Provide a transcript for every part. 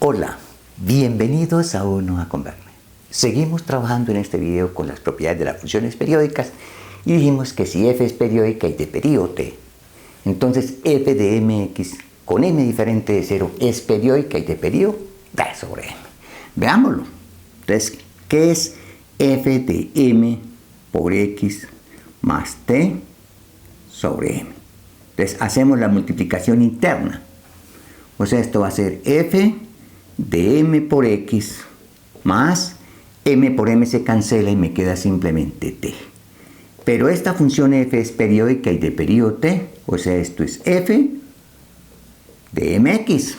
Hola, bienvenidos a Uno a Converme. Seguimos trabajando en este video con las propiedades de las funciones periódicas y dijimos que si f es periódica y de periodo t, entonces f de mx con m diferente de 0 es periódica y de periodo t sobre m. Veámoslo. Entonces, ¿qué es f de m por x más t sobre m? Entonces, hacemos la multiplicación interna. O sea, esto va a ser f de m por x más m por m se cancela y me queda simplemente t. Pero esta función f es periódica y de periodo t, o sea, esto es f de mx.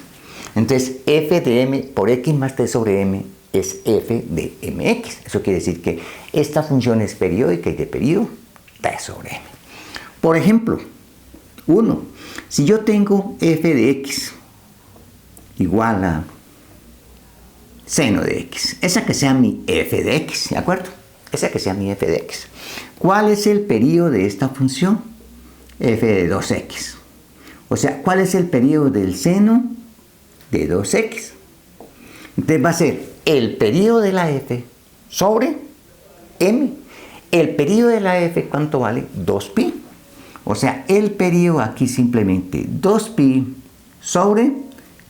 Entonces, f de m por x más t sobre m es f de mx. Eso quiere decir que esta función es periódica y de periodo t sobre m. Por ejemplo, 1. Si yo tengo f de x igual a seno de x, esa que sea mi f de x, ¿de acuerdo? Esa que sea mi f de x. ¿Cuál es el periodo de esta función? F de 2x. O sea, ¿cuál es el periodo del seno de 2x? Entonces va a ser el periodo de la f sobre m. El periodo de la f, ¿cuánto vale? 2pi. O sea, el periodo aquí simplemente 2pi sobre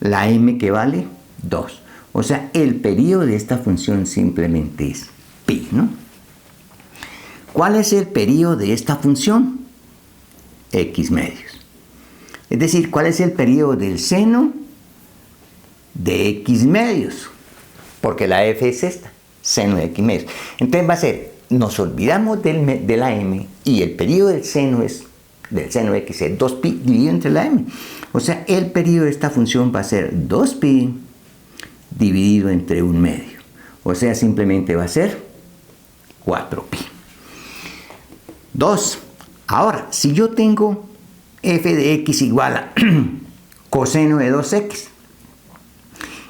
la m que vale 2. O sea, el periodo de esta función simplemente es pi, ¿no? ¿Cuál es el periodo de esta función? X medios. Es decir, ¿cuál es el periodo del seno de x medios? Porque la f es esta, seno de x medios. Entonces va a ser, nos olvidamos de la m y el periodo del seno de x es 2pi dividido entre la m. O sea, el periodo de esta función va a ser 2pi dividido entre 1 medio. O sea, simplemente va a ser 4pi. 2. Ahora, si yo tengo f de x igual a coseno de 2x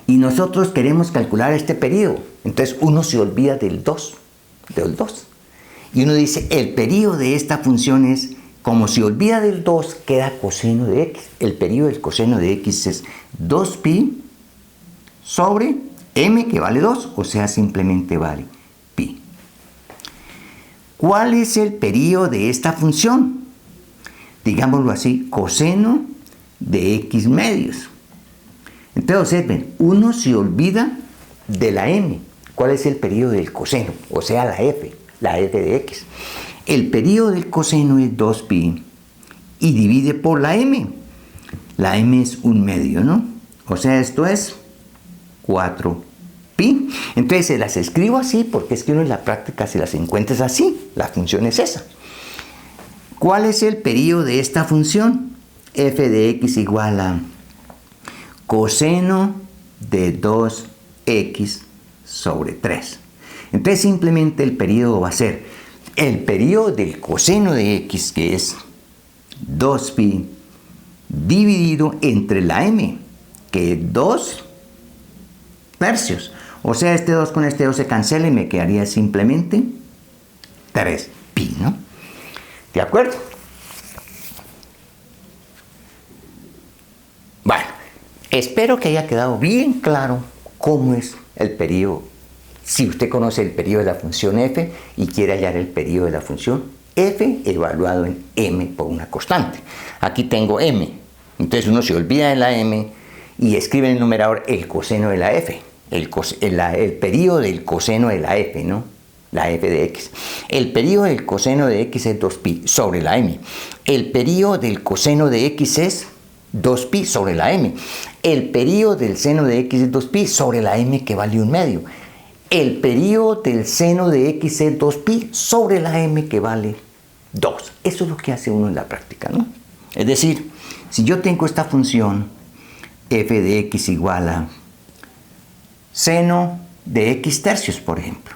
y nosotros queremos calcular este periodo, entonces uno se olvida del 2. Y uno dice, el periodo de esta función es, como se olvida del 2, queda coseno de x. El periodo del coseno de x es 2pi sobre m, que vale 2, o sea, simplemente vale pi. ¿Cuál es el periodo de esta función? Digámoslo así, coseno de x medios. Entonces, observen, uno se olvida de la m. ¿Cuál es el periodo del coseno? O sea, la f de x. El periodo del coseno es 2pi y divide por la m. La m es 1 medio, ¿no? O sea, esto es 4pi. Entonces se las escribo así porque es que uno en la práctica se las encuentra así. La función es esa. ¿Cuál es el periodo de esta función? F de x igual a coseno de 2x sobre 3. Entonces simplemente el periodo va a ser el periodo del coseno de x, que es 2pi dividido entre la m, que es 2 tercios. O sea, este 2 con este 2 se cancela y me quedaría simplemente 3pi, ¿no? ¿De acuerdo? Bueno, espero que haya quedado bien claro cómo es el periodo. Si usted conoce el periodo de la función f y quiere hallar el periodo de la función f evaluado en m por una constante. Aquí tengo m. Entonces uno se olvida de la m y escribe en el numerador el coseno de la f. El periodo del coseno de la f, ¿no? La f de x. El periodo del coseno de x es 2pi sobre la m. El periodo del coseno de x es 2pi sobre la m. El periodo del seno de x es 2pi sobre la m, que vale 1 medio. El periodo del seno de x es 2pi sobre la m, que vale 2. Eso es lo que hace uno en la práctica, ¿no? Es decir, si yo tengo esta función f de x igual a seno de x tercios, por ejemplo.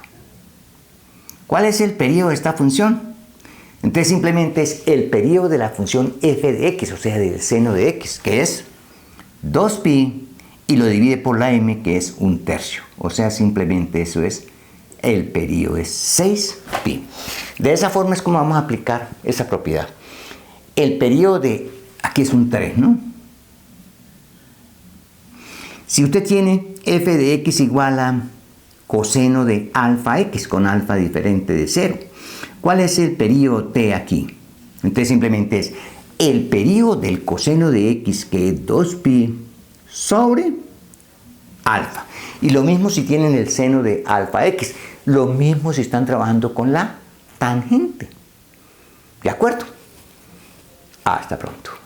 ¿Cuál es el periodo de esta función? Entonces simplemente es el periodo de la función f de x, o sea, del seno de x, que es 2pi, y lo divide por la m, que es 1 tercio. O sea, simplemente eso es, el periodo es 6pi. De esa forma es como vamos a aplicar esa propiedad. El periodo de, aquí es un 3, ¿no? Si usted tiene f de x igual a coseno de alfa x con alfa diferente de 0, ¿cuál es el período t aquí? Entonces simplemente es el período del coseno de x, que es 2pi sobre alfa. Y lo mismo si tienen el seno de alfa x. Lo mismo si están trabajando con la tangente. ¿De acuerdo? Hasta pronto.